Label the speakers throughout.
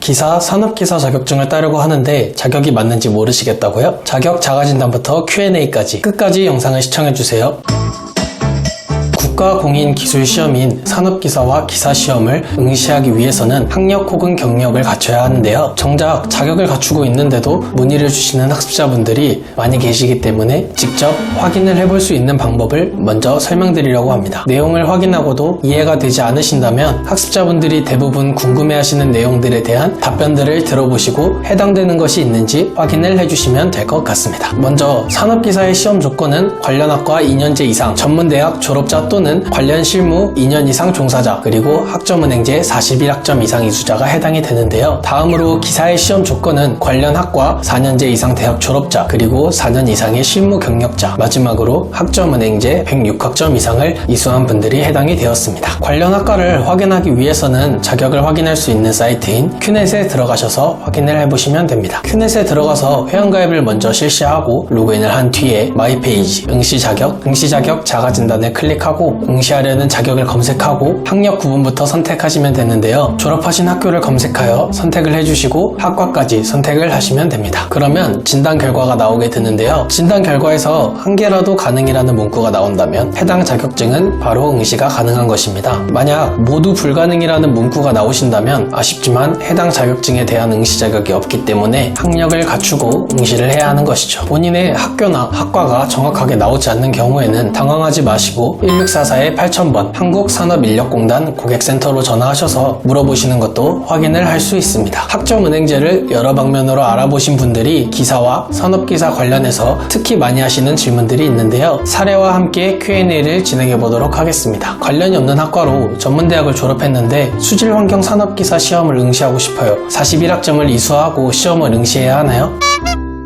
Speaker 1: 기사, 산업기사 자격증을 따려고 하는데 자격이 맞는지 모르시겠다고요? 자격 자가진단부터 Q&A까지 끝까지 영상을 시청해주세요. 국가공인기술시험인 산업기사와 기사시험을 응시하기 위해서는 학력 혹은 경력을 갖춰야 하는데요. 정작 자격을 갖추고 있는데도 문의를 주시는 학습자분들이 많이 계시기 때문에 직접 확인을 해볼 수 있는 방법을 먼저 설명드리려고 합니다. 내용을 확인하고도 이해가 되지 않으신다면 학습자분들이 대부분 궁금해하시는 내용들에 대한 답변들을 들어보시고 해당되는 것이 있는지 확인을 해주시면 될 것 같습니다. 먼저 산업기사의 시험 조건은 관련 학과 2년제 이상, 전문대학 졸업자 또는 관련 실무 2년 이상 종사자, 그리고 학점은행제 41학점 이상 이수자가 해당이 되는데요. 다음으로 기사의 시험 조건은 관련 학과 4년제 이상 대학 졸업자, 그리고 4년 이상의 실무 경력자, 마지막으로 학점은행제 106학점 이상을 이수한 분들이 해당이 되었습니다. 관련 학과를 확인하기 위해서는 자격을 확인할 수 있는 사이트인 큐넷에 들어가셔서 확인을 해보시면 됩니다. 큐넷에 들어가서 회원가입을 먼저 실시하고 로그인을 한 뒤에 마이 페이지, 응시 자격 자가진단을 클릭하고 응시하려는 자격을 검색하고 학력 구분부터 선택하시면 되는데요. 졸업하신 학교를 검색하여 선택을 해주시고 학과까지 선택을 하시면 됩니다. 그러면 진단 결과가 나오게 되는데요. 진단 결과에서 한 개라도 가능이라는 문구가 나온다면 해당 자격증은 바로 응시가 가능한 것입니다. 만약 모두 불가능이라는 문구가 나오신다면 아쉽지만 해당 자격증에 대한 응시 자격이 없기 때문에 학력을 갖추고 응시를 해야 하는 것이죠. 본인의 학교나 학과가 정확하게 나오지 않는 경우에는 당황하지 마시고 1644-8000번 한국산업인력공단 고객센터로 전화하셔서 물어보시는 것도 확인을 할 수 있습니다. 학점은행제를 여러 방면으로 알아보신 분들이 기사와 산업기사 관련해서 특히 많이 하시는 질문들이 있는데요. 사례와 함께 Q&A를 진행해 보도록 하겠습니다. 관련이 없는 학과로 전문대학을 졸업했는데 수질환경 산업기사 시험을 응시하고 싶어요. 41학점을 이수하고 시험을 응시해야 하나요?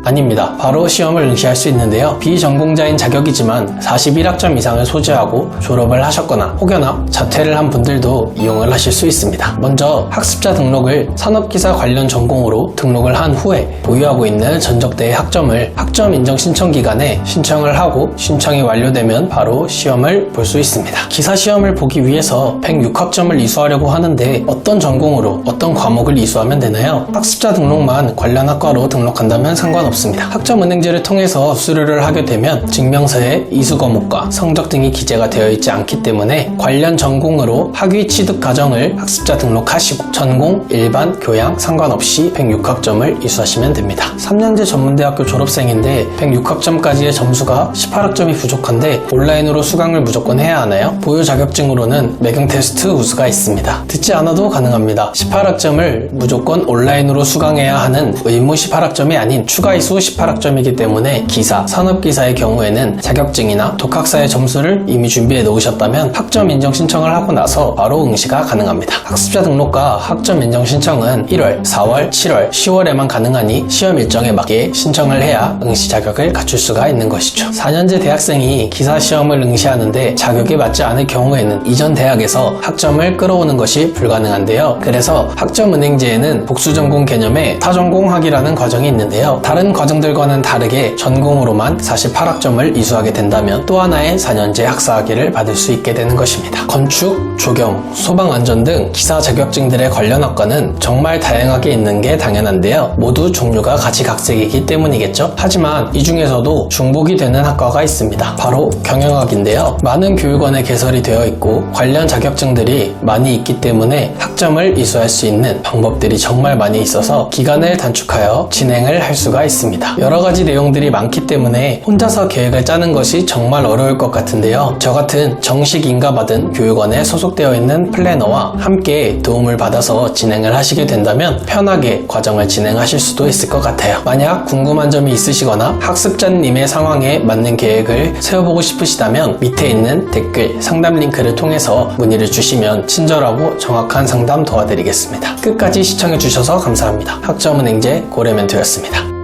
Speaker 1: 아닙니다. 바로 시험을 응시할 수 있는데요. 비전공자인 자격이지만 41학점 이상을 소지하고 졸업을 하셨거나 혹여나 자퇴를 한 분들도 이용을 하실 수 있습니다. 먼저 학습자 등록을 산업기사 관련 전공으로 등록을 한 후에 보유하고 있는 전적대의 학점을 학점 인정 신청 기간에 신청을 하고 신청이 완료되면 바로 시험을 볼 수 있습니다. 기사 시험을 보기 위해서 106학점을 이수하려고 하는데 어떤 전공으로 어떤 과목을 이수하면 되나요? 학습자 등록만 관련 학과로 등록한다면 상관없습니다. 학점은행제를 통해서 수료를 하게 되면 증명서에 이수 과목과 성적 등이 기재가 되어 있지 않기 때문에 관련 전공으로 학위 취득 과정을 학습자 등록하시고 전공, 일반, 교양 상관없이 106학점을 이수하시면 됩니다. 3년제 전문대학교 졸업생인데 106학점까지의 점수가 18학점이 부족한데 온라인으로 수강을 무조건 해야 하나요? 보유 자격증으로는 매경 테스트 우수가 있습니다. 듣지 않아도 가능합니다. 18학점을 무조건 온라인으로 수강해야 하는 의무 18학점이 아닌 추가 이수 18학점이기 때문에 기사, 산업기사의 경우에는 자격증이나 독학사의 점수를 이미 준비해 놓으셨다면 학점 인정 신청을 하고 나서 바로 응시가 가능합니다. 학습자 등록과 학점 인정 신청은 1월, 4월, 7월, 10월에만 가능하니 시험 일정에 맞게 신청을 해야 응시 자격을 갖출 수가 있는 것이죠. 4년제 대학생이 기사 시험을 응시하는데 자격이 맞지 않을 경우에는 이전 대학에서 학점을 끌어오는 것이 불가능한데요. 그래서 학점은행제에는 복수전공 개념의 타전공학이라는 과정이 있는데요. 다른 과정들과는 다르게 전공으로만 48학점을 이수하게 된다면 또 하나의 4년제 학사학위를 받을 수 있게 되는 것입니다. 건축, 조경, 소방안전 등 기사 자격증들의 관련 학과는 정말 다양하게 있는 게 당연한데요. 모두 종류가 가지각색이기 때문이겠죠. 하지만 이 중에서도 중복이 되는 학과가 있습니다. 바로 경영학인데요. 많은 교육원에 개설이 되어 있고 관련 자격증들이 많이 있기 때문에 학점을 이수할 수 있는 방법들이 정말 많이 있어서 기간을 단축하여 진행을 할 수가 있습니다. 여러가지 내용들이 많기 때문에 혼자서 계획을 짜는 것이 정말 어려울 것 같은데요. 저 같은 정식 인가받은 교육원에 소속되어 있는 플래너와 함께 도움을 받아서 진행을 하시게 된다면 편하게 과정을 진행하실 수도 있을 것 같아요. 만약 궁금한 점이 있으시거나 학습자님의 상황에 맞는 계획을 세워보고 싶으시다면 밑에 있는 댓글, 상담 링크를 통해서 문의를 주시면 친절하고 정확한 상담 도와드리겠습니다. 끝까지 시청해주셔서 감사합니다. 학점은행제 고래멘토였습니다.